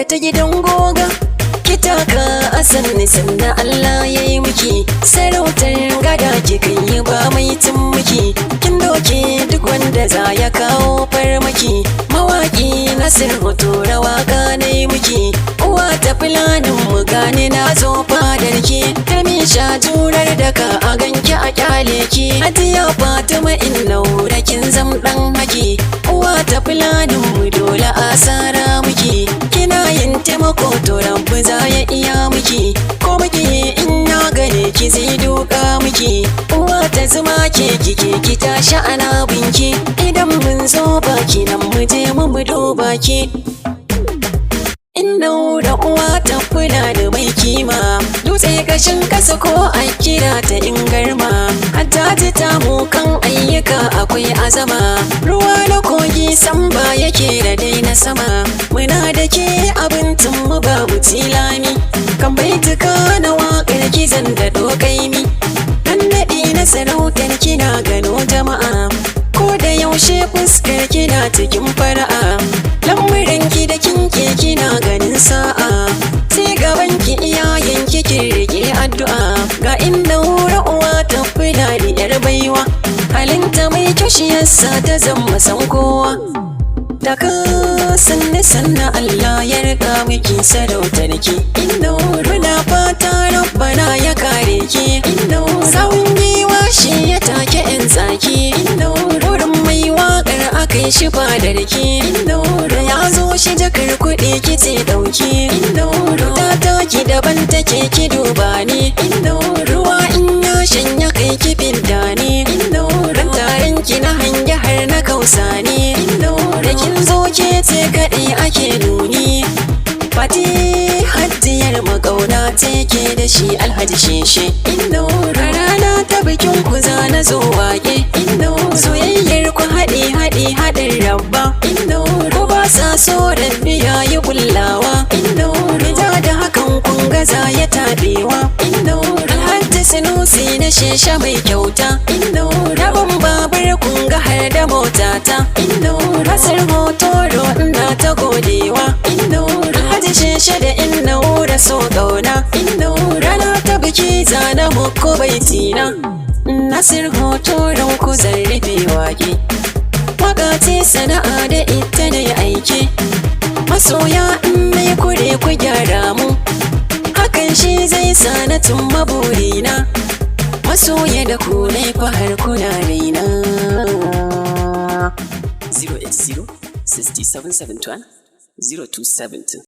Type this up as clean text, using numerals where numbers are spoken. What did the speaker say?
daura ta gidan goga, ki taka a sanni sannan Allah ya yi miki. Sarautar gada kikan yi ba mai tun miki, kin doke duk wanda za ya kawo farmaki. Mawaƙi Nasir hoto waka na yi miki, uwa ta fulanin mu gane na zo fadarki. Ta mi sha jurar daka a ganki a kyale ki, Hajiya Fatima Innaura kin zam dan haki. Uwa ta fulanin mu dole asara miki, kina yin taimako to rabbi za ya iya miki. Ko miki in ya gane ki zai duka miki, uwa ta zuma ke kike ki tashi ana binki. Idan mun zo baki nan mu je mu duba ki. Innaura uwa ta kula da mai kima, dutse kashin kasa ko a kira ta ingarma. Hatta ta mu kan ayyuka akwai azama, ruwa da kogi san ba yake da dai na sama. Muna da ke abincin mu babu tilami, kan baituka na waƙar kizan da dokaimi. Dan naɗi na sarautar kina gano jama'a, ko da yaushe fuskar kina cikin fara'a. Lamuran ki da kinke kina ganin sa'a, sai gaban ki iyayen ki kin rike addu'a. Ga Innaura uwa ta kula da yar baiwa, halinta mai kyau shi yasa ta zama san kowa. Daga sanne sanna Allah ya rika miki sarautar ki. Innaura na fata rabbana ya kare ki. Innaura sawun giwa shi ya take yan tsaki. Innaura wurin mai waƙar akai shi fadar ki. Innaura ya zo shi jakar kuɗi kice ɗauki. Innaura ta taki daban take ki duba ni. Innaura ruwa in ya shanya kai ki fidda ni. Innaura taron ki na hange har na kausa ni. Innaura kin zo ke ce kaɗai ake nuni. Fati hajjiyar makauna take da shi Alhaji Sheshe. Innaura rana ta bikin ku za na zo waƙe. Innaura soyayyar ku haɗin rabba. Innaura ku ba sa so rabbi ya yi kullawa. Innaura ja da hakan kun gaza ya taɓewa. Innaura Alhaji Sanusi na Sheshe mai kyauta. Innaura rabon babur kun ga har da motata. Innaura Hasar motoro ina ta godewa. Innaura Alhaji Sheshe da Innaura so ƙauna. Innaura na ta biki zana muku baitina. Nasir hotoron ku zan rufe waƙe, waƙa ce sana'a da ita ne aiki. Masoya in mai kure ku gyara mu, hakan shi zai sa na tumma burina. Masoya da ku ne ku har kuna raina. 080 6771 0272